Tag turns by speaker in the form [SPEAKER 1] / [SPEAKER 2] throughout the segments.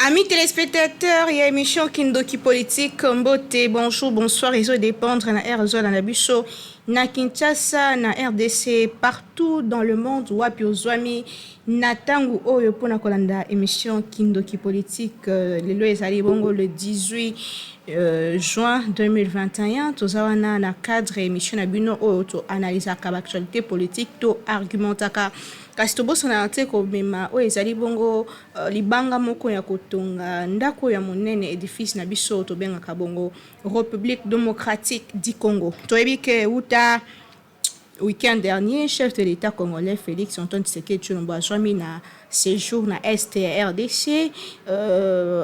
[SPEAKER 1] Amis téléspectateurs, il y a émission Kindoki Politique, Mbote, bonjour, bonsoir, ils ont dépendre na RZO, na Nabuso, na Kinshasa, na RDC, partout dans le monde, wapi ozwami, na tangu oyo pona kolanda émission Kindoki Politique, lelo ezali bongo le 18 juin 2021, tozawana na cadre émission na bino oyo to analyse ka actualité politique, to argumentaka kasi tobosana te komema oyo ezali bongo libanga moko ya kotonga ndako ya monene édifice na biso tobengaka bongo République démocratique du Congo. Toyebi ke uta week-end dernier, chef de l'État congolais Félix Antoine Tshisekedi Tshilombo azwami na séjour na STRDC,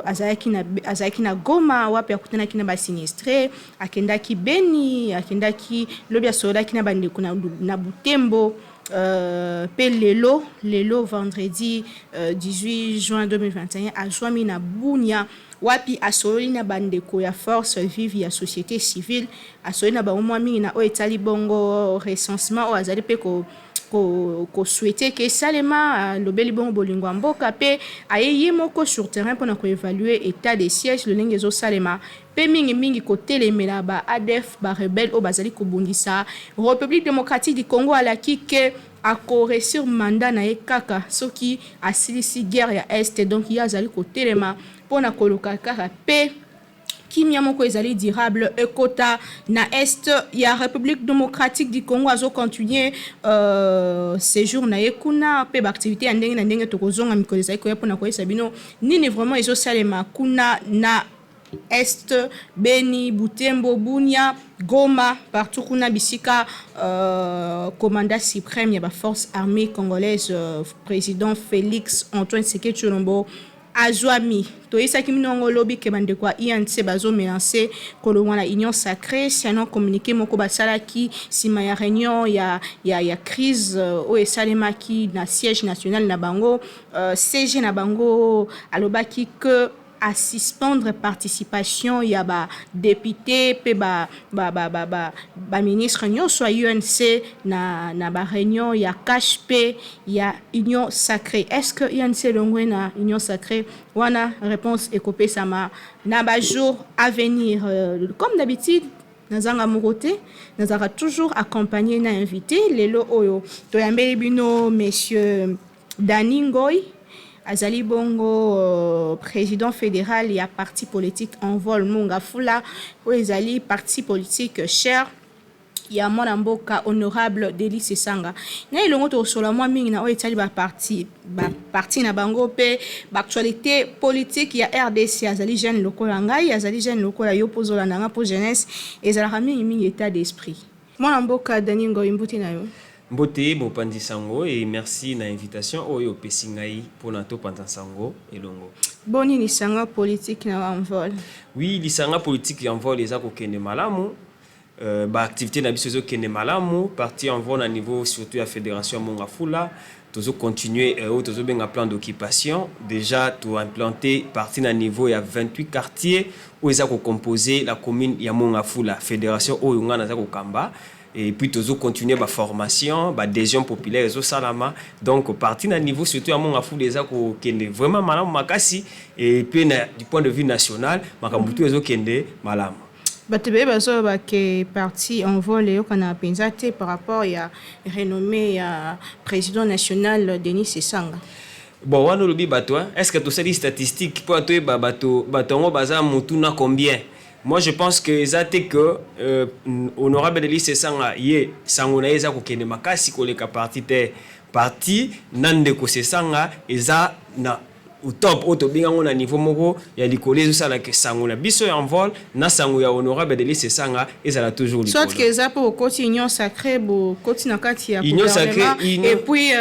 [SPEAKER 1] azalaki na Goma wapi akutanaki na basinistre, akendaki Beni, akendaki lobi asolaki na bandeko na Butembo. Lelo vendredi 18 juin 2021 azwami na Bunia wapi asoli na bandeko ya force vive ya société civile, asoli na bamwa mingi na oyo etali bongo recensement oyo azali pe ko souhaiter que salema lobeli bongo bolingo mboka pe ayeye moko sur terrain pour na ko évaluer état de siège le lenge zo salema pe mingi kotelemela ba ADF ba rebelle o bazali kobundisa République démocratique du Congo alaki ke akore sur mandat na ye kaka soki asilisi guerre ya est, donc ya azali kotelema pona koluka kaka pe kimia moko ezali durable ekota na est ya République démocratique du Congo azo continuer séjour na ekuna pe ba activité ya ndenge na ndenge tokozonga mikolo ezali koya pona koyesa bino nini vraiment ezo salema kuna na Est, Beni, Butembo, Bunia, Goma, partout kuna bisika commandant suprême ya ba force armée congolaise président Félix Antoine Tshisekedi Tshilombo azwami toyisaki minongo lobi ke bande kwa INC bazo melancer kolongwa na union sacrée sinon communiqué moko basalaki sima ya réunion ya crise o esalemaki na siège national na bango CG na bango alobaki que à suspendre participation ya ba député pe ba ministre nyonso ya UNC na ba réunion ya KHP ya union sacrée. Est-ce que UNC longwe na union sacrée wana réponse ekopé sama na ba jour à venir comme d'habitude nazanga mokote nazaka toujours accompagné na invité lelo oyo toyambeli bino monsieur Dani Ngoy azali bongo président fédéral ya parti politique Envol Mongafula ou ezali parti politique cher ya mwana mboka honorable Delis Sesanga na ilongo to sola mwa mingi na o etali ba parti na bango pe ba actualité politique ya RDC azali jeune lokola ngai azali jeune lokola yo pozola nanga po jeunesse ezala mingi état d'esprit mwana mboka Dani Ngoy mbuti na yo
[SPEAKER 2] Mbote Bopandi Sango et merci na invitation oyo pesingai pour nato Pantansango elongo.
[SPEAKER 1] Boni lisanga politique na Envol.
[SPEAKER 2] Oui, lisanga politique Envol eza ko kende malamu. Ba activité na biso zo kende malamu, parti Envol na niveau surtout la fédération Mongafula, tozo continuer tozo benga plan d'occupation, déjà to implanter parti na niveau ya 28 quartiers où eza ko composer la commune ya Mongafula, fédération oyo ngana za ko kamba. Et puis toujours continuer ma formation, ma adhésion populaire au salama. Donc partir à niveau surtout à mon afou des ako kende vraiment malam makasi et puis du point de vue national, makambutu ezo kende malam.
[SPEAKER 1] Batebe bazo ba ke parti Envol yo kana pensate par rapport ya renommé ya président national Denis Sesanga.
[SPEAKER 2] Bon, wana lobi bato, est-ce que tu sais les statistiques pour toi bato batongo baza mutuna combien? Moi, je pense que ça que honorable Delis Sesanga ye sangona eza ko kende makasi ko leka parti nande ko Sesanga eza na au top auto binga na niveau moko ya likole ça la que sangona biso ya Envol na sango ya honorable Delis Sesanga ezala toujours likole.
[SPEAKER 1] Soit que ça pour côté union sacrée bo côté na kati ya union sacrée et puis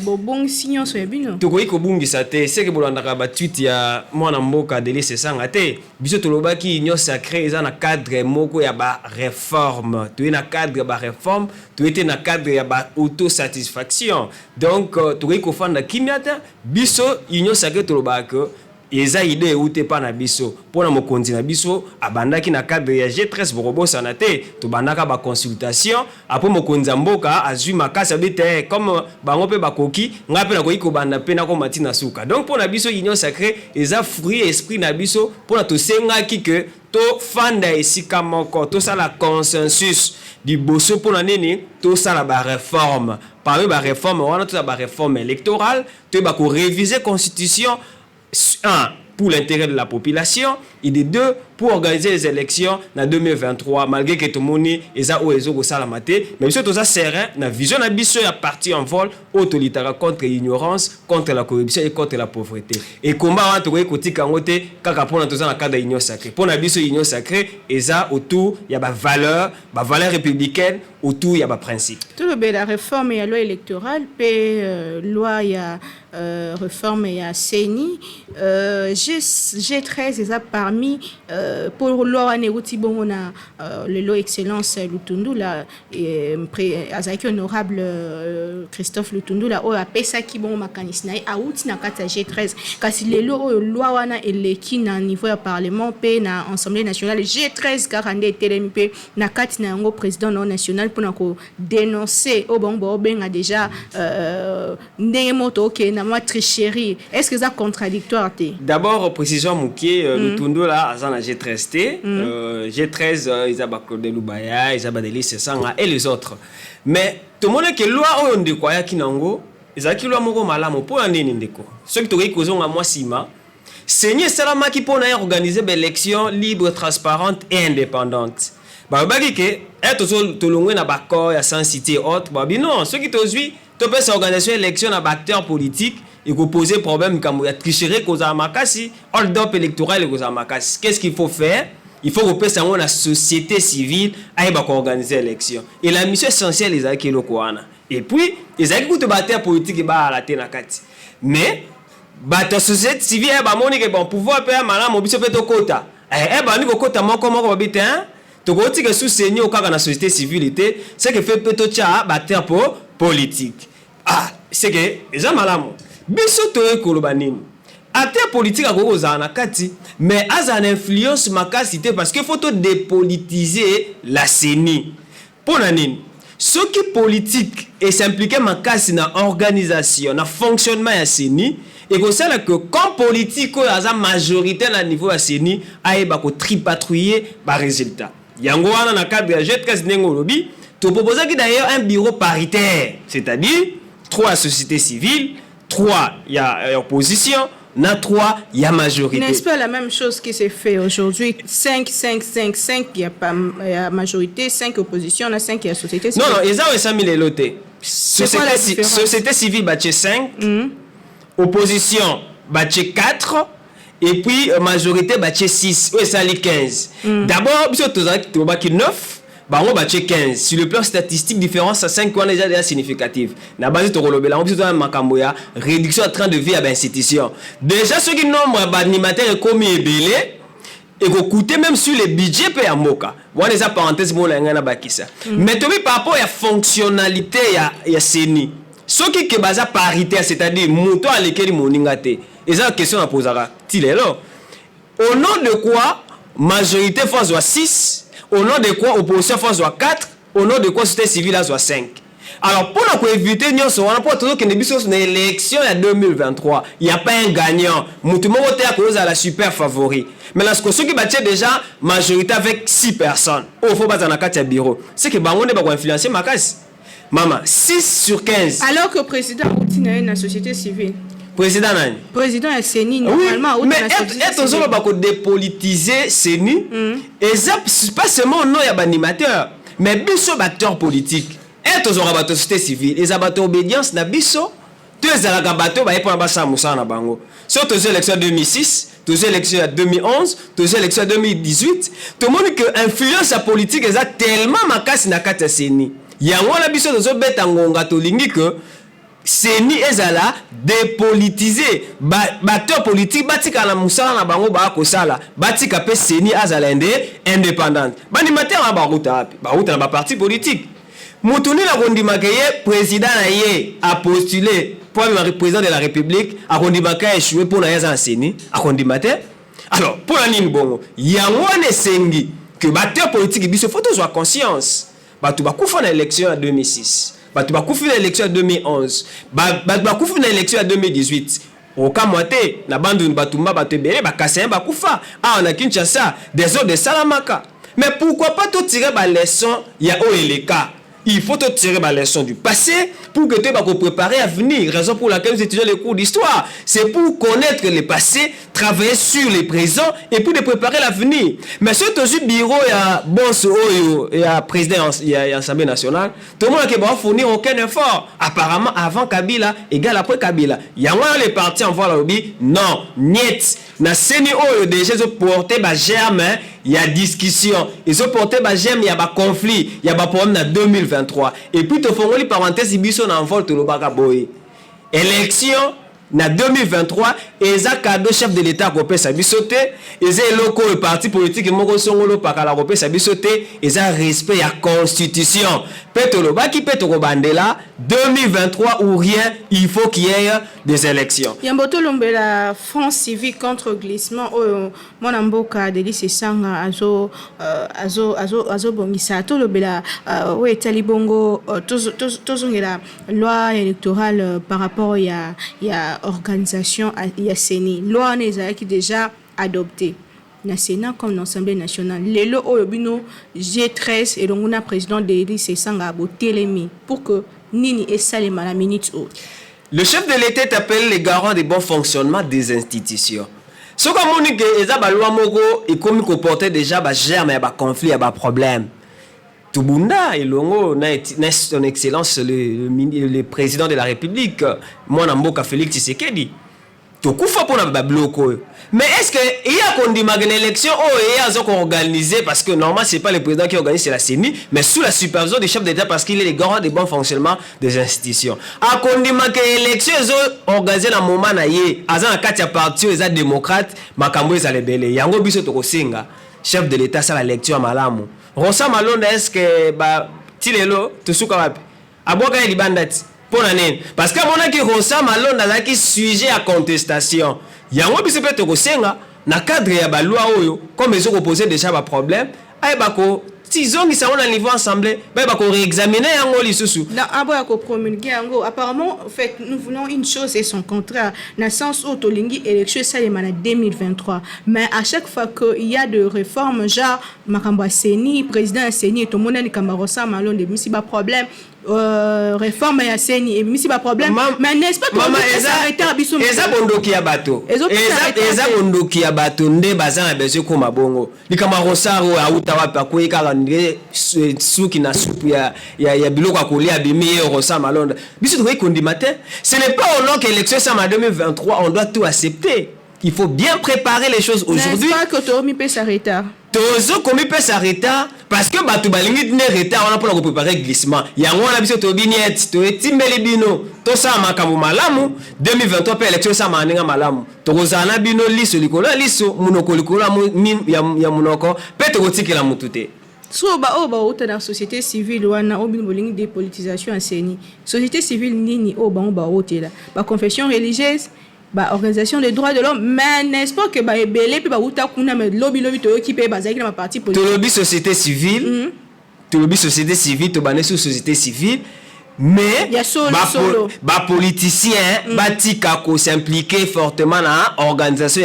[SPEAKER 1] bo bon signon so bino.
[SPEAKER 2] To ko bungisa te c'est que bolandaka ba tweet ya mwana mboka Delis Sesanga te biso to lobaki union sacrée eza na cadre moko ya ba réforme to na cadre ba réforme to était na cadre ya ba autosatisfaction donc to ko fanda kimiata biso union sacrée to lobaka eza idée euté pa na biso pona mokonzi na biso abandaki na cadre ya G13 borobosana te to bandaka ba consultation après mokonzi mboka azwi makasi abite comme bango pe bakoki nga pe na koyi ko banda pe na ko matina suka donc pona biso union sacrée eza fruit esprit na biso pona to sengaki que to fanda esika moko to sala consensus du bosso pona nini to sala ba réforme parmi ba réforme wana to ba réforme électorale to ba ko réviser constitution. Un, pour l'intérêt de la population, et de deux, pour organiser les élections en 2023, malgré que tout le monde est au salamate, mais surtout ça serein, la vision de biso est partie en vol, autoritaire contre l'ignorance, contre la corruption et contre la pauvreté. Et combat entre les côtés kangote, kaka pour nous dans le cadre de l'union sacrée. Pour la biso l'union sacrée, et ça autour il y a des valeurs républicaines, autour il y a des principes.
[SPEAKER 1] Tout le la réforme et la loi électorale, puis loi il y a réforme et à CENI, G13 est parmi pour loi Nérouti bon on a le lot excellence Lutundu là azaki honorable Christophe Lutundu là o apesa ki bon makanisna a outi na kata G13 kasi le loi wana eleki na niveau ya parlement pe na assemblée nationale G13 42 TLMP na kati na ngo président national pour na ko dénoncer au bon benga déjà ndenge moto OK na ma tricherie est-ce que ça contradictoire té
[SPEAKER 2] d'abord précision Mouké Lutundu là azana G13T, G13, Isaba Claude Lubaya, Isaba Delis Sanga et les autres. Mais tout le monde qui loi on de quoi qui nango, Isaki loi moko malamu pour un ndeko. Ceux qui t'auraient causé à moi sima, Seigneur Salama qui pour organiser des élections libres, transparentes et indépendantes. Bah bagi que être tout long na bakor ya sans cité autre, bah non, ceux qui t'osui, tu peux s'organiser élection à acteurs politiques. Il faut poser problème comme il y a tricherie cause à makasi, hold-up électoral cause à makasi. Qu'est-ce qu'il faut faire? Il faut repérer la société civile à organiser l'élection. Et la mission essentielle est avec le Kouana. Et puis, ils ont des batailles politiques et à la Ténakati. Mais, la société civile est bon bon pouvoir faire malin mon biso peto quota. Eh ben nous quota mon comment habiter hein? Tu vois que sous seigneur au cas de la société civile c'est que fait peto tcha bataille politique. Ah, c'est que les gens malin biso toye koloba nini acteur politique akokoza na kati mais aza une influence makasi te parce que faut to dépolitiser la CENI pona nini ceux qui politique et s'impliquer makasi na organisation na fonctionnement ya CENI et que ça que comme politique aza majorité na niveau ya CENI ayeba ko tripatrouiller ba résultat yango wana na cadre ya G13 nengo lobi to proposer d'ailleurs un bureau paritaire c'est-à-dire 3 sociétés civiles 3, il y a opposition, na 3, il y a majorité.
[SPEAKER 1] N'est-ce pas la même chose qui s'est fait aujourd'hui? 5, il y a pas majorité, 5 opposition, on a 5 il y a société civile.
[SPEAKER 2] Non, ils ont 5 000 lotés. Société civile, bâtie 5, opposition, bâtie 4, et puis majorité, bâtie 6, ou ça les 15. D'abord, tu as 9. Bango bache 15 sur le plan statistique différence à 5 ans déjà significative na base to kolobela on besoin makambo ya réduction en train de vie à institution déjà ceux qui nombre d'animateurs comme ebele et ko coûter même sur les budgets pe amoka wana eza parenthèse mo la ngana bakisa mais to bi par rapport à fonctionnalité ya CENI ceux qui ke baza parité c'est-à-dire monto à lequel moningate eza question à poser ti lelo au nom de quoi majorité force soit 6 au nom de quoi opposition force soit 4 au nom de quoi société civile soit 5 alors pour nous éviter nous on a pas toujours que nous sommes une élection en 2023 il y a pas un gagnant mutu moko te à cause à la super favori mais là ce qui battait déjà majorité avec 6 personnes au faut pas dans carte bureau c'est que bango ne ba ko influencer makasi maman 6 sur 15
[SPEAKER 1] alors que président Outine na société civile
[SPEAKER 2] président nani
[SPEAKER 1] président ya CENI normalement
[SPEAKER 2] oui, mais est on va pas dépolitiser CENI et ça pas seulement non ya animateur mais biso acteur politique est on va société civile et abato obédience na biso tous les bateau ba pour ba samusa na bango surtout aux élections 2006 aux élections 2011 aux élections 2018 tout le monde que influence politique est tellement makasi na kata CENI yango la biso tozo beta ngonga to lingi que CENI ezala dépolitisé acteur politique batika na musala na bango ba ko sala batika pe CENI azala indépendante banimateur ba ruta na ba parti politique mutuni na kondima ke ye président na ye a postulé pour le président de la République a kondimaka échoué pour na yaza enseigne a kondimate. Alors pour la nini bongo yango ne sengi que batteur politique biso faut avoir conscience batu bakufa na élection en 2006 batu bakufa na élection en 2011 batu bakufa na élection en 2018 okamwate na bandu batumba batebele bakasa bakufa ah na Kinshasa des autres de Salamaka. Mais pourquoi pas tout tirer la leçon ya OLK? Il faut tirer la leçon du passé pour que tu puisses préparer à venir. Raison pour laquelle nous étudions les cours d'histoire. C'est pour connaître le passé, travailler sur le présent et pour préparer l'avenir. Mais ce que tu bureau, il y a bon, il y a président, il y a l'Assemblée nationale. Tout le monde qui va fournir aucun effort. Apparemment, avant Kabila, égal après Kabila. Il y a moins les partis en voie lobby. Non, niet. Na seni oyo déjà ils ont porté ba germe, il y a discussion. Ils ont porté ba germe, il y a ba conflit, il y a ba problème en 2023. Et puis te font les parenthèses biso na envol to lobaka boy. Élection na 2023 eza cadeau chef de l'état ko pesa bisoté, eza loko le parti politique moko songolo pakala ko pesa bisoté, eza respect ya constitution. Petolo baki petoko bandela 2023 ou rien, il faut qu'il y ait des élections.
[SPEAKER 1] Yamboto lombela front civique contre glissement o mona mboka Delice Sanga azo bongisa to lobela o etali bongo tozongela loi électorale par rapport ya organisation ya CENI loi qui déjà adoptée na Sénat comme dans l'Assemblée nationale. Lelo oyobino G13 et donc on a président Delice Sanga botelemi pour que nini et salema la minute haute.
[SPEAKER 2] Le chef de l'État appelle les garants du bon fonctionnement des institutions. Ce qu'on dit que les loi moko et comme comportait déjà ba germe et ba conflit et ba problème. Tubunda et longo na son excellence le président de la République moi Mboka Félix Tshisekedi. Tokufa pour na bloco. Mais est-ce que il y a qu'on dit une élection ou il y a organisé parce que normalement c'est pas le président qui organise c'est la CENI mais sous la supervision du chef d'État parce qu'il est le garant du bon fonctionnement des institutions. A qu'on dit que l'élection est organisée dans moment na yé azan na kati ya parti eza démocrate makambo eza lebele yango biso to kosenga chef de l'État ça la lecture malamu. Rosa Malonda est-ce que ba tilelo to suka wapi aboka ya libandati pour l'année parce que mon qui Rosa Malonda là qui sujet à contestation yango biso pe to kosenga na cadre ya ba loi oyo comme ils ont posé déjà ba problème ay bako tizongi ça on a niveau assemblée ba ko réexaminer yango lisusu
[SPEAKER 1] na abo ya ko promulguer yango apparemment en fait nous voulons une chose et son contraire na sens où tolingi élection ça les mana 2023 mais à chaque fois que il y a de réformes genre makambo CENI président CENI et tout monde ni Rosa Malonda misi ba problème réforme ya CENI et misi ba problème mais n'est-ce pas
[SPEAKER 2] maman eza bondoki ya bato eza bondoki ya bato nde bazana besoin ko mabongo likama Rosaro auta wapi akoyeka ndé suki na soupe ya biloko akolia bimi Rosa Malonda biso to kondimate ce n'est pas au nom que l'élection ça 2023 on doit tout accepter. Il faut bien préparer les choses aujourd'hui.
[SPEAKER 1] N'est-ce pas que Tomi peut s'arrêter?
[SPEAKER 2] Tozo komi peut s'arrêter parce que batu balingi ne retard on a pour préparer glissement. Yango na biso to biniet to etimbeli bino to sa makambo malamu 2023 pe élection sa maninga malamu. To kozana bino liso likolo liso munoko likolo ya munoko pe to kotikela mutute.
[SPEAKER 1] So ba uta na société civile wana obino bolingi dépolitisation en CENI. Société civile nini ba otela. Ba confession religieuse ba organisation des droits de l'homme mais n'est-ce pas que ba ebele pe ba uta kuna mais lobby to occupé ba zaki na parti politique
[SPEAKER 2] to lobby société civile to lobby société civile to bané sur société civile mais ba politicien batika ko s'impliquer fortement na organisation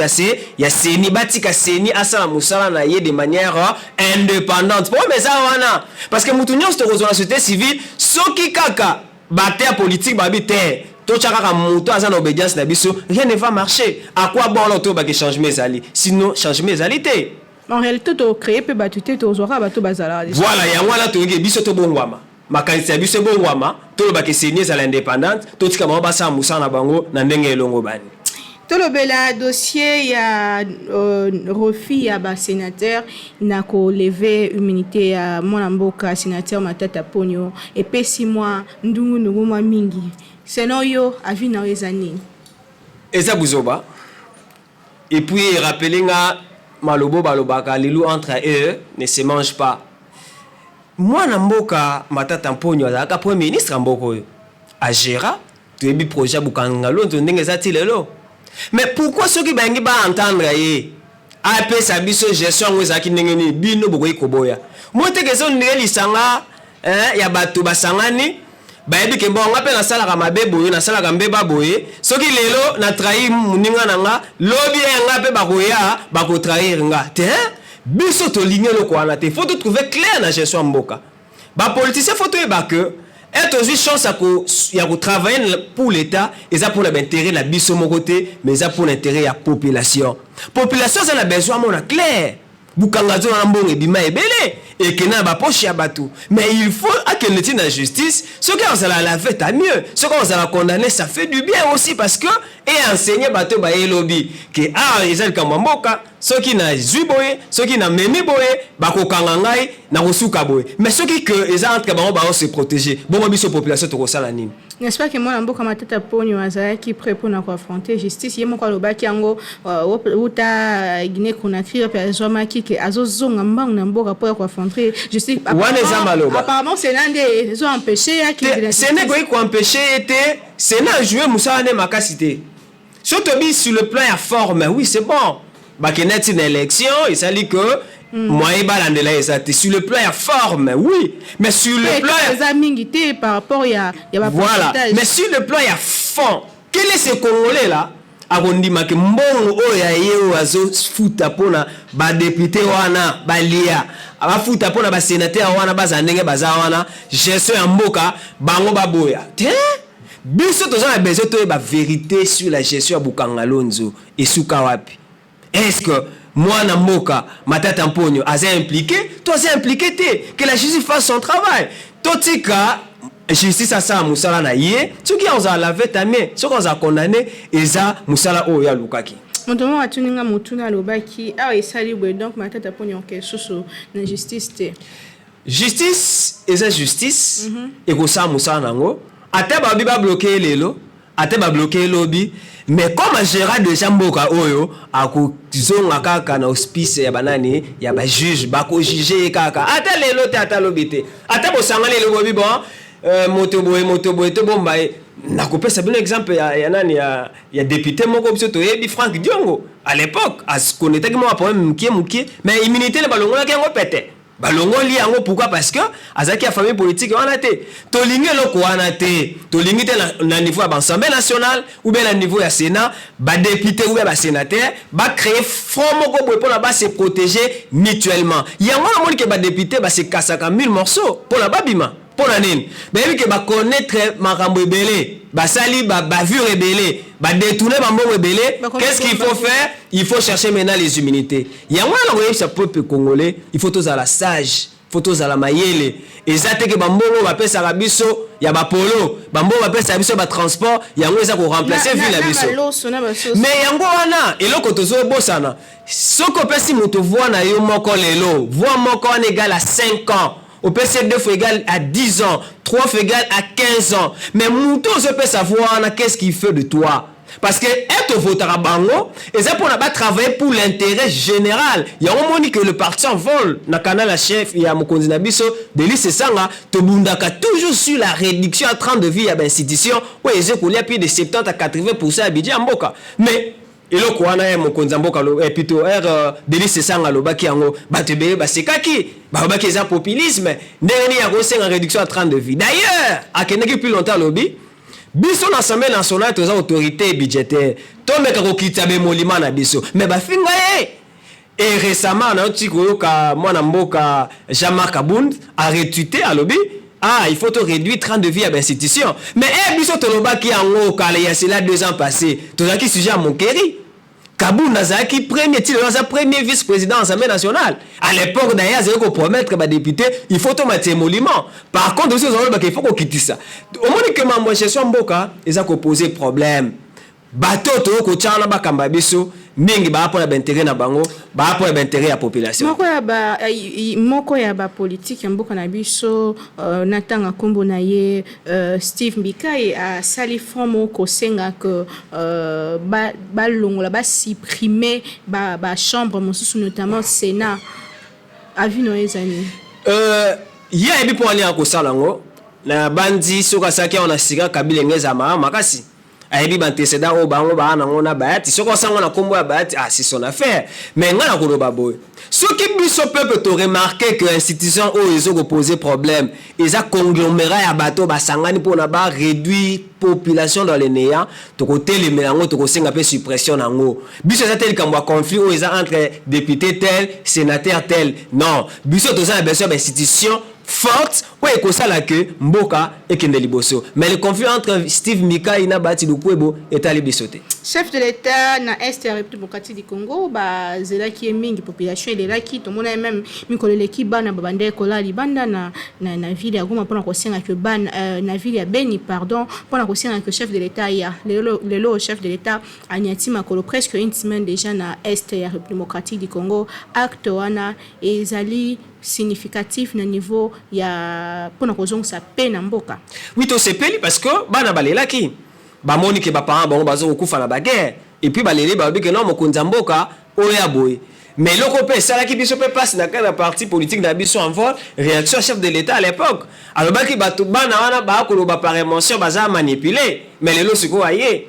[SPEAKER 2] ya CENI batika CENI asala musala na ye de manière indépendante pour mais ça wana parce que mutunyo sto ko société civile soki kaka bater politique babité to chaka muto azana obédience na biso rien ne va marcher à quoi bon l'auto ba que changement ezali sinon changement ezali té
[SPEAKER 1] en réalité to créer pe batuté to zora bato bazala
[SPEAKER 2] voilà ya wana to ngi biso to bongwama makanisi ya biso bongwama to ba que CENI ezala indépendante to tika ba basa musa na bango na ndenge elongo bani
[SPEAKER 1] to lobela dossier ya refus ya ba sénateur na ko lever immunité ya mwana mboka sénateur Matata Ponyo et pe 6 mois ndungu nguma mingi Senoyo avina ezani
[SPEAKER 2] eza buzoba et puis rappeler nga malobo balobaka lilu entre eux ne se mange pas mwana mboka Matata Ponyo azaka premier ministre mboko agera tu es projet Bukangalo tu ndenge za tilelo. Mais pourquoi ceux qui bangi ba entendre yé AP sabiso gestion ngweza ki ndenge ni bino bokoyi koboya. Moi te que son ndenge lisanga ya bato basangani bayebi ke bon ngape na sala ka mabe boye na sala ka mbeba boye soki lelo na trahi muninga nanga lobi ngape bakoya bako trahir nga te biso to ligne loko wana te faut trouver clair na gestion mboka ba politicien faut to ba que être aussi chance ya ko travailler pour l'état et ça pour l'intérêt la biso mon côté mais ça pour l'intérêt ya population ça a besoin mon clair bukangazo na mbongo bima ebele et que na ba poche ya batou mais il faut que le la justice ce que on la fait tant mieux ce qu'on va condamner ça fait du bien aussi parce que et enseigner bateau ba lobby que ils ont comme mboka ceux qui na zuboye ceux qui na memi boye ba ko kangangai na kosuka boye mais ceux qui que ils entre ba se protéger bon biso population to ko sala nini
[SPEAKER 1] n'est-ce pas que moi mboka matata poni wazaya qui prêt pour na affronter justice yemo ko lobaki yango uta Guinée Conakry pe zomaki que azozonga mbang na mboka pour affronter justice apparemment c'est l'un des ils ont empêché
[SPEAKER 2] c'est n'est quoi empêcher était c'est n'a joué Moussa ne makasité surtout sur le plan à forme oui c'est bon ba kenet une élection il s'allie que moi et balandela exact sur le plan à forme oui mais sur le plan
[SPEAKER 1] par rapport ya
[SPEAKER 2] voilà mais sur le plan à fond quel est ce Congolais là akondima ke mbongo oya yeo azo futa pona ba député wana balia aba futa pona ba sénateur wana bazandenge bazawana gestion ya mboka bango baboya te biso toza na besoin to ba vérité sur la gestion ya Bukangalonzo et suka wapi est-ce que moi na mboka matata mponyo aza impliqué toi c'est impliqué te que la justice fasse son travail totika justice asa musala na ye soki on a lavé ta main soki on a condamné eza musala o ya lukaki
[SPEAKER 1] motomo atuninga mutuna lobaki esali bwe donc matata mponyo ke susu na justice te
[SPEAKER 2] justice eza justice et ko sa musala nango ate ba bi ba bloquer lelo ate ba bloquer lobby mais comme gérard déjà mboka oyo akuzonga kaka na hospice ya banani ya ba juge bako juger kaka ate lelo te ata lobité ate bo sangale le bobi bon moto boy to bomba na kopesa bien exemple ya nani ya député moko biso to yebi Franck Diongo à l'époque as connaître que moi problème mukie mais immunité le balongo na kengo pété balongo li yango pourquoi parce que azaki ya famille politique wana te tolingi loko wana te tolingi te na niveau ya l'Assemblée nationale ou bien na niveau ya Sénat ba député ou bien ba sénateur ba créer front moko boy pour ba se protéger mutuellement yango na moni ke ba député ba se kasaka 1000 morceaux pour la babima pour la nini bayebi ke ba connaître makambo ebele basali ba bavure ebele ba détourner bambongo ebele qu'est-ce qu'il faut faire il faut chercher maintenant les immunités yango na ngoyeba sa peuple congolais il faut tous à la sage faut tous à la mayele ezate ke bambongo ba pesa ka biso ya ba polo bambongo ba pesa biso ba transport yango eza ko remplacer ville la biso mais yango wana eloko tozo bosana soko pesi moto voix na yo moko lelo voix moko on égale à 5 ans. Au PC 2 fois égal à 10 ans, 3 fois égal à 15 ans. Mais Mouton se peut savoir qu'est-ce qu'il fait de toi. Parce que être voteur bango, et ça pour ne pas travailler pour l'intérêt général. Il y a un moment que le parti en vol, na canal la chef, il y a mon candidat biso, de l'ICE Sanga, te bundaka toujours sur la réduction à 30 de vie à l'institution, où il y a plus de 70 à 80% à Bidja Mboka. Mais eloko wana ya mokonza mboka lo plutôt Delis Sanga lobaki yango batebe basekaki babaki eza populisme ndeni ya kosenga réduction à 30 de vie d'ailleurs akeneki plus longtemps lobi biso na l'Assemblée nationale toza autorité budgétaire tomeka kokita be molima na biso mais bafinga et récemment na tiko ka mwana mboka Jean-Marc Abound a retweeté à lobby il faut te réduire 30 de vie à l'institution mais biso to lobaki yango kala ya cela 2 ans passés tozaki sujet à Monkeri Kabou Nazaki premier vice-président de l'Assemblée nationale. À l'époque d'ailleurs, il faut promettre que député, il faut tomber émolument. Par contre, il faut qu'on quitte ça. Au moment que ma gestion mboka, ils ont posé problème. Bateau to ko tchala ba kamba biso mingi ba pour l'intérêt na bango ba pour l'intérêt à population
[SPEAKER 1] moko ya ba politique mboka na biso natanga kombo na ye Steve Mbikai a sali forme ko senga que ba longola ba supprimer ba chambre mosusu notamment Sénat a vu no ezani
[SPEAKER 2] ya ebi pour aller ko salango na bandi soka saki on a sika Kabila ngeza makasi ayebi bantécédent o bango ba na ngona bayati soko sango na kombo ya bayati c'est son affaire mais ngana koloba boy soki biso peuple to remarquer que institution o ezo ko poser problème eza conglomérat ya bato basangani pona ba réduire population dans les néants to côté les melango to ko senga pe suppression nango biso eza tel kamwa conflit o eza entre député tel sénateur tel non biso to za besoin d'institution forte ou ekosala que mboka ekende liboso mais le conflit entre Steve Mika ina bati lukwebo etali bisote
[SPEAKER 1] chef de l'état na est ya République démocratique du Congo ba zelaki mingi population elelaki to mona même mikoleleki bana babande kola libanda na ville ya Goma pona kosenga que ban na ville ya Beni pardon pona kosenga que chef de l'état ya lelo chef de l'état anyati makolo presque une semaine déjà na est ya République démocratique du Congo acte wana ezali significatif na niveau ya pona kozong sa peine mboka.
[SPEAKER 2] Oui to sepeli parce que bana balelaki ba moni ke ba parents bango bazo kufa na baguerre et puis balele ba bike non mokonzi mboka oya boy mais loko pe sala ki biso pe passe na cadre parti politique na biso en vol réaction chef de l'état à l'époque alors baki bato bana wana ba ko ba par émotion baza manipuler mais lelo siko aye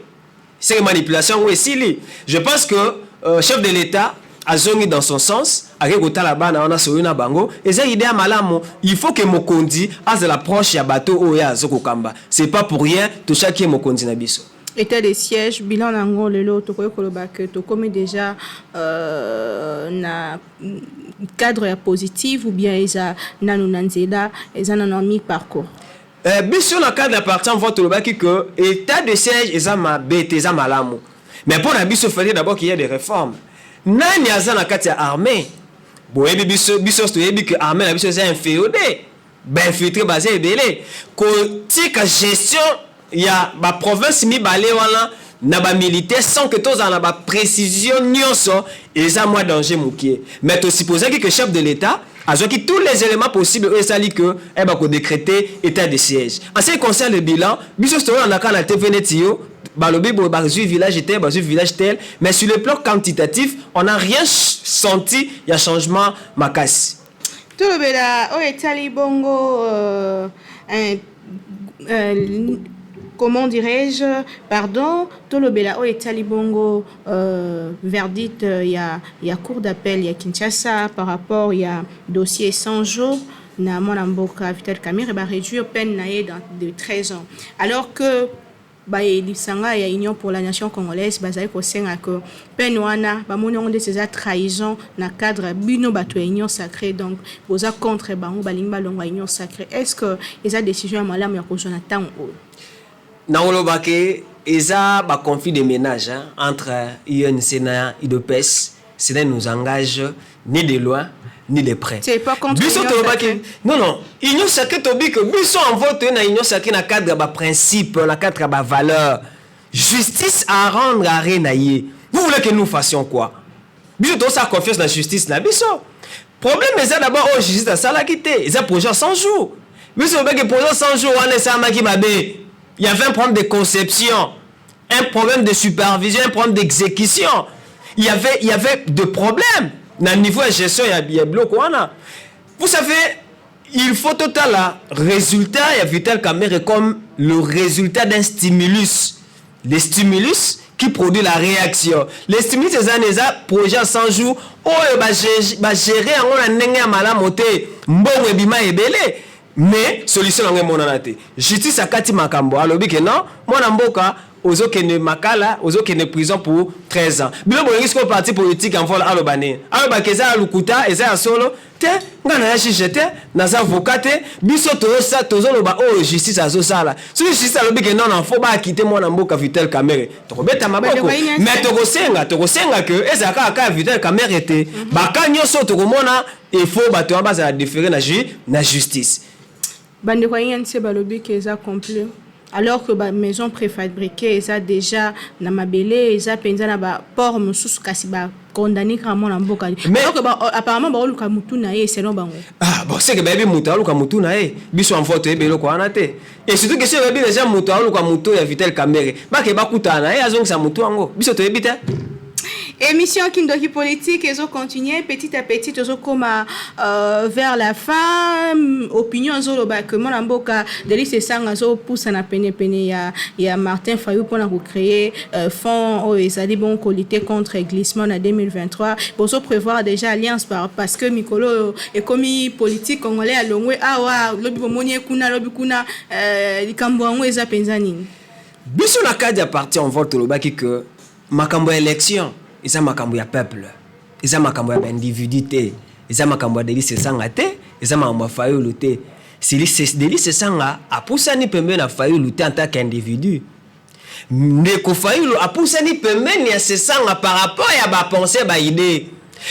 [SPEAKER 2] c'est manipulation ou esili je pense que chef de l'état azongi dans son sens avec kotala bana wana soyona bango eza idée malamu il faut que mokonzi az la proche ya bato oya zoko kamba c'est pas pour rien to chaque mokonzi na biso
[SPEAKER 1] état de siège bilan nango lelo to koyo koloba que to comme déjà na cadre ya positif ou bien eza nanu nanzela eza nanu parcours
[SPEAKER 2] biso na cadre parti en vote lobaki que état de siège eza mabete eza malamu mais pour na biso fallait d'abord qu'il y ait des réformes nani aza na kati ya armée boyebi biso toyebi que armée na biso eza inféodé infiltré basé ebele kotika gestion ya ba province mibale wana na ba militaire sans que tous en a ba précision nyonso eza moins danger mokie mais to supposer que chef de l'état azwaki tous les éléments possibles et ça dit que ba ko décréter état de siège en ce qui concerne le bilan biso on a kana TVNetio balobi bo bazui village tel mais sur le plan quantitatif on n'a rien senti il y a changement makasi
[SPEAKER 1] tout le bela o etali bongo comment dirais-je pardon tout le bela o etali bongo verdict ya cour d'appel ya Kinshasa par rapport ya dossier 100 jours na mona mboka Vital Kamerhe ba réduire peine na de 13 ans alors que lisanga ya Union pour la nation congolaise bazali kosenga que peine wana bamoni on de ces trahison na cadre bino bato ya union sacrée donc boza contre bango balingi balongwa union sacrée est-ce que eza décision ya malamu ya kozwa na temps oyo
[SPEAKER 2] na olobake eza ba conflit de ménage entre UNC na IDPS cela nous engage ni de loin ni de près.
[SPEAKER 1] C'est pas contre
[SPEAKER 2] non, union sacrée tobi que biso en vote na union sacrée na cadre ba principe, na cadre ba valeur. Justice à rendre à renayer. Vous voulez que nous fassions quoi? Biso to sa confiance na justice na biso. Problème c'est d'abord au justice à sala quitter, ils a projet 100 jours. Biso be que projet 100 jours on est maki mabe. Il y avait un problème de conception, un problème de supervision, un problème d'exécution. Il y avait de problèmes. Na niveau de gestion il y a bloc wana vous savez il faut total résultat il y a Vital Kamerhe comme le résultat d'un stimulus le stimulus qui produit la réaction les stimulus c'est un projet 100 jours oyo ba gérer en on ndenge ya malamu te mbongo ebima ebele mais solution ngwe monana te justice akati makambo alobi ke non mwana mboka ozo kene makala ozo kene prison pour 13 ans bilo bolingi ko parti politique en vol alobane alobakeza alukuta eza ya solo te ngana ya chichete na za avocat biso tozo loba o justice azosala so justice alobi ke non fo ba quitter mwana mboka Vital Kamerhe tokobeta maboko mais tokosenga que ezaka aka Vital Kamerhe te bakanyo so tokomona il faut bato baza différer na justice
[SPEAKER 1] bande kwa yinse balobi ke eza complet alors que ba maison préfabriquée eza déjà na mabele eza penza na ba port mususu kasi ba condamné vraiment na mboka alors que apparemment ba oluka mutu na ye selon bango
[SPEAKER 2] bon c'est que baby mutu oluka mutu na ye biso en vote ebelo ko anate et surtout que c'est baby déjà mutu oluka mutu ya Vital Kamerhe ba ke ba kutana ye azongisa mutu ango biso to ebita
[SPEAKER 1] Émission Kindoki Politique, ils ont continué petit à petit, ils ont comme vers la fin, opinion que mon amboka Delis Esanga zo pousse na pene ya Martin Fayou pour créer fonds où ils allaient bon lutter contre le glissement en 2023 pour se prévoir déjà alliance parce que Mikolo est commis politique congolais à Longwe awa lobi bomoni kuna likambo ngo eza penzani
[SPEAKER 2] biso na kadi ya parti en vote lobaki que makambo ya élection eza makambo ya peuple eza makambo ya individu te eza makambo ya Delis Esanga te eza makambo ya Fayulu te Delis Esanga apusani pembeni na Fayulu te en tant qu'individu ndeko Fayulu apusani pembeni ya Esanga par rapport ya ba pensée ba idée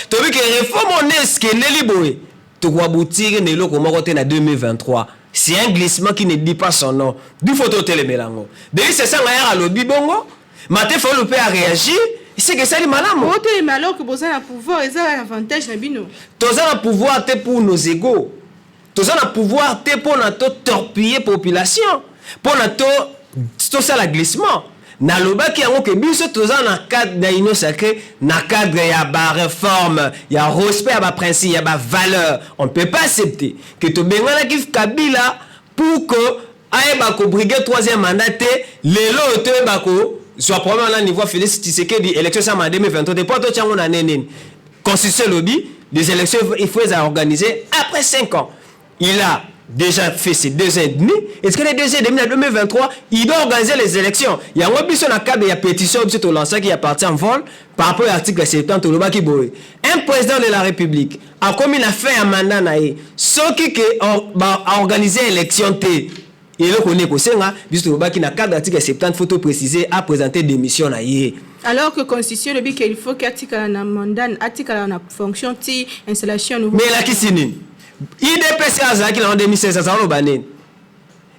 [SPEAKER 2] tobi que réforme oneske neli boye to kwa boutique nelo ko moko te na 2023 c'est un glissement qui ne dit pas son nom du photo telemelango Delis Esanga ya lobi bongo Martin Fayulu peut réagir. C'est que ça dit madame.
[SPEAKER 1] Mais alors que vous avez un pouvoir, ils ont un avantage dans bino.
[SPEAKER 2] Tous un pouvoir te pour nos égaux. Tous un pouvoir te pour notre torpiller population. Pour notre tout ça la glissement. Na loba qui a que biso tous un cadre d'union sacrée, na cadre ya ba réforme, ya respect ya ba principe, ya ba valeur. On peut pas accepter que to bengana ki Kabila pour que aeba ko briguer troisième mandat lelo te ba ko soit probablement à niveau Félix Tshisekedi élection en 2023 depuis tout temps on a néné constitution lobby des élections il faut les organiser après 5 ans il a déjà fait ses 2 ans et demi est-ce que les 2 ans et demi en 2023 il doit organiser les élections il y a un biso na cadre ya pétition biso lancé qui appartient en vol par rapport à l'article 70 loba ki boy un président de la République a commis la fin à mandat naé ce qui a organisé élection t et le connaît ko senga biso loba ki na cadre article 70 faut préciser à présenter démission na yé
[SPEAKER 1] alors que constitution le but qu'il faut qu'article na mandat article na fonction ti installation nouveau
[SPEAKER 2] mais la kisini IDPC azaki en 2016 ça lo banen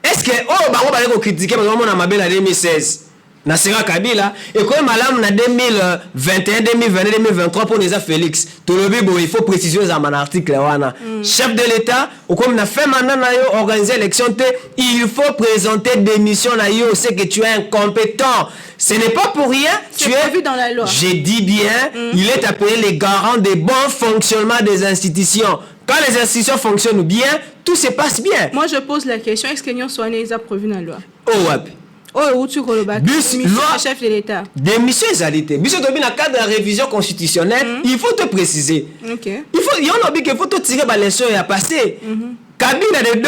[SPEAKER 2] est-ce que bango ba ko critiquer parce que on a mabela 2016 na Sera Kabila et comme malamu na 2021 2022 2023 pour les Félix to lobi bo il faut préciser dans mon article wana chef de l'état ou comme na fait mandat na yo organiser élection te il faut présenter démission na yo c'est que tu es incompétent ce n'est pas pour rien
[SPEAKER 1] tu es vu dans la loi
[SPEAKER 2] j'ai dit bien il est appelé les garants des bons fonctionnements des institutions. Quand les institutions fonctionnent bien, tout se passe bien.
[SPEAKER 1] Moi, je pose la question, est-ce que nous sommes prévus dans la loi?
[SPEAKER 2] Oh, ouais.
[SPEAKER 1] Oh, où tu colobas? Loi, chef de l'État.
[SPEAKER 2] Des missions égalité. Mission de dans le cadre de la révision constitutionnelle, il faut te préciser.
[SPEAKER 1] Ok.
[SPEAKER 2] Il y a un objet qu'il faut te tirer par les choses et à passer. Kabila de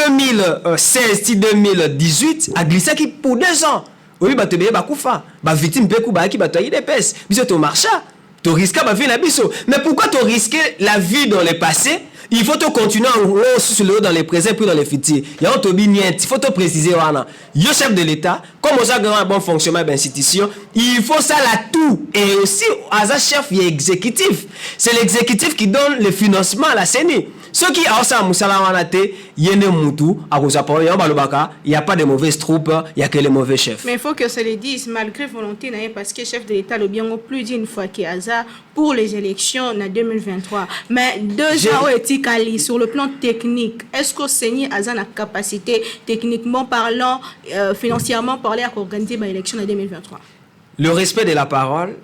[SPEAKER 2] 2016-2018 a glissé qui pour 2 ans. Oui, bah te payer bakoufa. Bah victime peku bah qui bah toi IDPS. Biso to marcha. Tu risques la vie na biso. Mais pourquoi tu risques la vie dans le passé? Il faut te continuer en haut sur le haut dans les présents puis dans les futurs. Il y a un tobi niet. Il faut te préciser wana. Yo chef de l'État, comme on a un bon fonctionnement de l'institution, il faut ça là tout. Et aussi, à chef, il y a exécutif. C'est l'exécutif qui donne le financement à la CENI. Ceux qui ont ça, Moussala Wanate, Yene Moutou, à Rosapo, il n'y a pas de mauvaises troupes, il n'y a que les mauvais chefs.
[SPEAKER 1] Mais il faut que ça le dise, malgré volonté, parce que le chef de l'État le bien plus d'une fois qu'il y a ça pour les élections en 2023. Mais 2 ans éthiques sur le plan technique, est-ce que Seigneur a la capacité, techniquement parlant, financièrement parlant, à organiser l'élection en 2023?
[SPEAKER 2] Le respect de la parole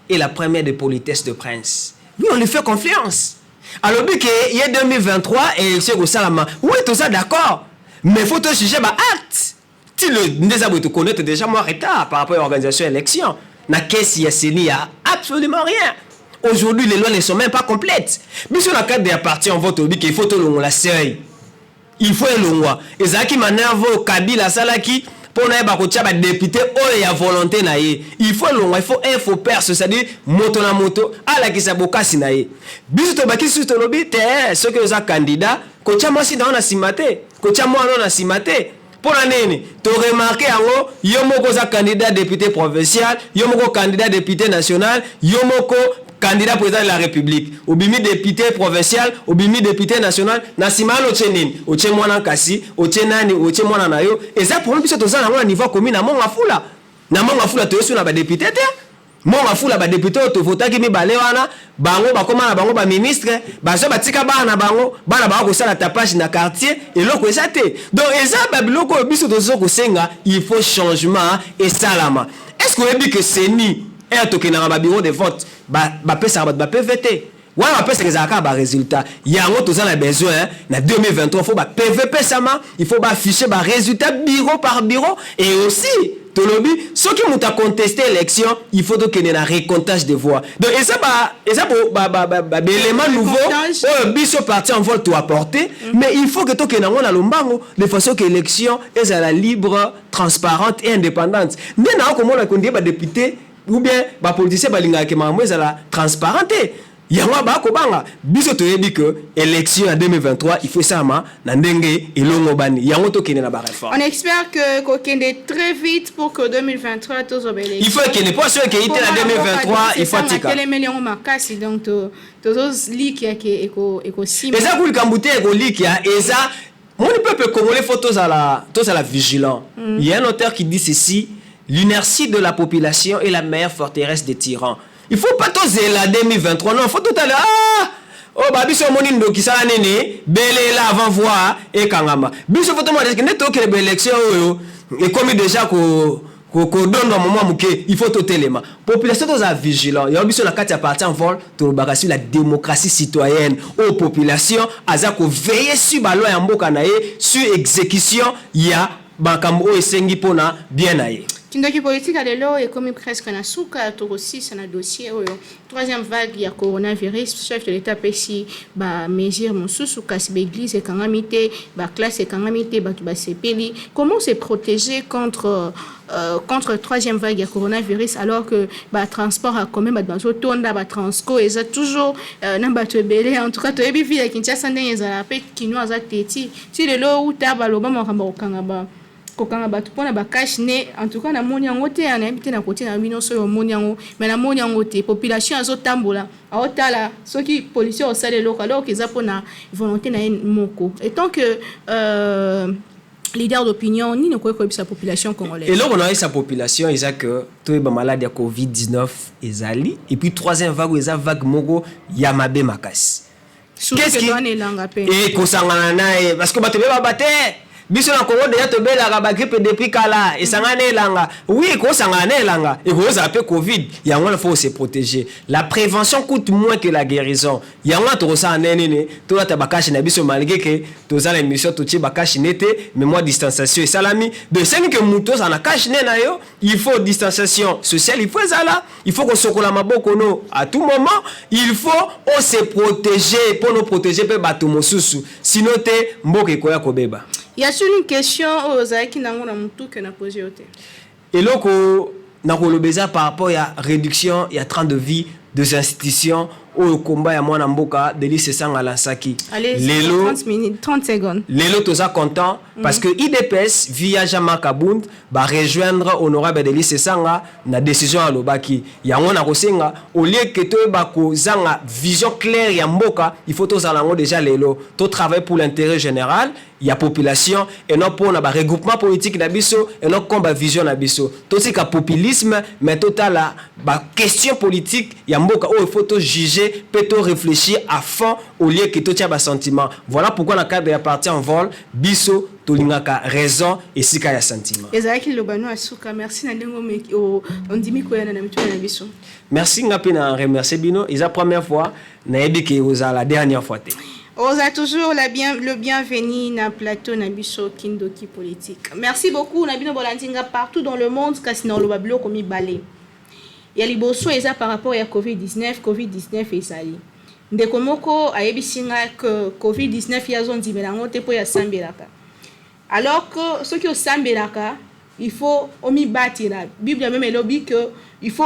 [SPEAKER 2] est la première des politesses de prince. Oui, on lui fait confiance. Alors, il y a 2023 et c'est au Salama. Oui, tout ça, d'accord. Mais il faut te juger par acte. Si le connaître déjà moins retard par rapport à l'organisation de l'élection, il n'y a absolument rien. Aujourd'hui, les lois ne sont même pas complètes. Mais sur la carte des partis, on vote au but qu'il faut la seuil. Il faut le loi. Et ça qui m'énerve Kabila Salaki. Pour les députés, il y a volonté. Il faut le il faut un faux perse, c'est-à-dire moto na moto, à la qui s'aboka sinaye. Biso baki sur le lobby, ceux qui sont candidats, kocha moi si dans la simate, kocha moi non la simate. Pour l'année, tu as remarqué en haut, yomoko za candidat député provincial, yomoko candidat député national, yomoko candidat président de la République, obimi député provincial, obimi député national, nasimalo chenin, oche mwana kasi, oche nani, oche mwana nayo, et ça pour nous biso toza na niveau commune na monga fula. Na monga fula to yesu na ba député te. Monga fula ba député to votaki mi bale wana, bango ba koma na bango ba ministre, ba zo batika ba na bango, bana ba ko sala tapage na quartier et loko esate. Donc eza ba biloko biso tozo ko senga, il faut changement et salama. Est-ce que vous avez dit que c'est ni un token dans le bureau de vote?
[SPEAKER 3] bapesa ba PVT wana bapesa ezalaka ba résultat yango tozala besoin na 2023 faut ba PVP sama il faut ba afficher ba résultat bureau par bureau et aussi tolobi ceux qui m'ont contesté l'élection il faut donc qu'il y ait un récomptage de voix donc et ça élément nouveau biso parti en vol to apporter mais il faut que to que na lombango de façon que l'élection est la libre transparente et indépendante ndena ko mona ko ndie ba député ou bien ba politicien ba linga ke mamwe la transparente yango bakobanga biso toyebi que élection en 2023 il faut ça na ndenge elongo bani yango tokende na ba réforme.
[SPEAKER 1] On espère que kokende très vite pour que 2023 tozobele.
[SPEAKER 3] Il faut que ne pas sûr que ite en 2023 il faut tika.
[SPEAKER 1] Tele millions makasi donc tozos leak ya ke eko sim.
[SPEAKER 3] Eza kuli kambute eko leak ya eza mon peuple congolais faut tous à la vigilant. Il y a un auteur qui dit ceci, l'inertie de la population est la meilleure forteresse des tyrans. Il faut pas tous la 2023 non, faut tout à l'heure oh ba biso moni ndo kisala nene bele la avant voir et kangama biso faut tout moi que neto que l'élection oyo et comme déjà ko donne un moment muke il faut tout élément population tous à vigilant ya biso la carte parti en vol to bakasi la démocratie citoyenne aux population aza ko veiller sur ba loi ya mboka na ye sur exécution ya bakambo o esengi pona bien na ye.
[SPEAKER 1] Kindoki politique à l'élo est comme presque na souka to aussi c'est un dossier troisième vague ya coronavirus chef de l'état pesi ba mesure mususu kasi l'église et kangamité ba classe et kangamité ba to ba sepeli comment se protéger contre troisième vague ya coronavirus alors que ba transport a quand même ba bazo tonda ba transco et ça toujours na ba to belé en tout cas to ebi ville Kinshasa ndenge za la pe kinoa za teti ti lelo uta ba loba makamba okanga kokanga batu pona ba cash ne en tout cas na moni yango te na habité na côté na bino so yo moni yango mais na moni yango te population azo tambola aotala soki policier au sale local alors qu'ils a pona volonté na moko et tant que leader d'opinion ni ne quoi sa population congolaise
[SPEAKER 3] et là on a sa population ils que tout est malade ya Covid-19 ezali et puis troisième vague eza vague moko ya mabe makasi
[SPEAKER 1] qu'est-ce qui
[SPEAKER 3] et kosangana na parce que bato ba baté biso na Congo déjà to bela ba grippe depuis kala et sangana elanga oui ko sangana elanga et ko za pe covid yango il faut se protéger la prévention coûte moins que la guérison yango to sa nene to la tabakashi na biso malgré que to za la émission to ti bakashi nete mais moi distanciation et salami de c'est que muto ça na cache na yo il faut distanciation sociale il faut ça là il faut qu'on sokola maboko no à tout moment il faut on se protéger pour nous protéger pe bato mosusu sinon te mboka ko ya kobeba.
[SPEAKER 1] Il y a une question aux aïki nango na mutu que na posé ote.
[SPEAKER 3] Et loko na kolobeza par rapport à réduction et à train de vie des institutions au combat ya mwana mboka de lycée Sangala Saki.
[SPEAKER 1] Allez, 30 minutes, 30 secondes.
[SPEAKER 3] Lelo toza content parce que IDPS via Jama Kabund va rejoindre honorable de lycée Sanga na décision à Lobaki. Yango na kosenga au lieu que to ba ko zanga vision claire ya mboka, il faut toza lango déjà lelo to travailler pour l'intérêt général. Il y a population et non pour na ba regroupement politique na biso et non combat vision na biso. To sika populisme mais total la ba question politique ya mboka il faut to juger peut-on réfléchir à fond au lieu que tout tient bas sentiment. Voilà pourquoi dans le cadre de la partie en vol biso tolingaka raison et sika ya sentiment.
[SPEAKER 1] Ezaki lobano asuka merci na ndengo on dimi ko yana na mitu na biso.
[SPEAKER 3] Merci ngapi na remercier bino, c'est la première fois na yebi ke oza la dernière fois te.
[SPEAKER 1] On a toujours le bienvenu na plateau na biso Kindoki politique. Merci beaucoup na bino bolandinga partout dans le monde kasina lo bablo komi balé. Ya liboso eza par rapport à COVID-19 ezali. Ndeko moko ayebisinga que COVID-19 yazo ndimelango te po ya sambelaka. Alors que ce qui au sambelaka, il faut omi batira. Bible même elobi que il faut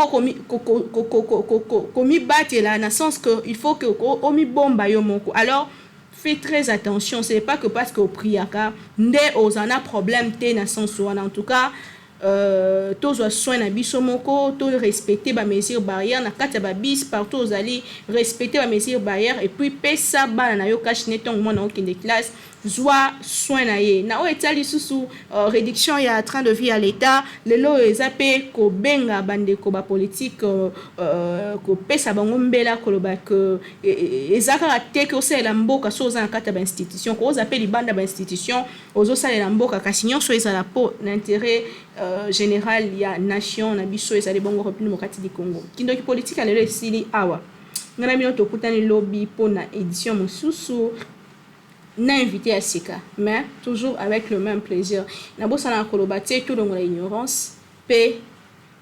[SPEAKER 1] komi batira dans sens que il faut que omi bomba yo moko. Alors fais très attention, c'est pas que parce que au priaka ndé ozana problème té na sens en tout cas tous soins na biso moko to respecter ba mesures barrières na kati ba bis partout aux allez respecter ba mesures barrières et puis pesa bana na yo cache netong mona okende classe zwa soin na ye na o etali susu réduction ya train de vie à l'état lelo ezape ko benga bandeko ba politique ko pesa bango mbela ko loba que ezaka te ko sala mboka so za kata ba institution ko zape libanda ba institution ozo sala mboka kasi nyonso ezala po l'intérêt général ya nation na biso ezali bongo République démocratique du Congo kindoki politique lelo esili awa ngana mino tokutani lobby pour na édition mosusu na invité à Sika mais toujours avec le même plaisir na bosana koloba te tout dans l'ignorance pe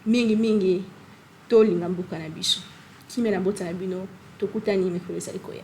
[SPEAKER 1] mingi to linga mbuka na biso kimena bota na bino tokutani mekolo salikoya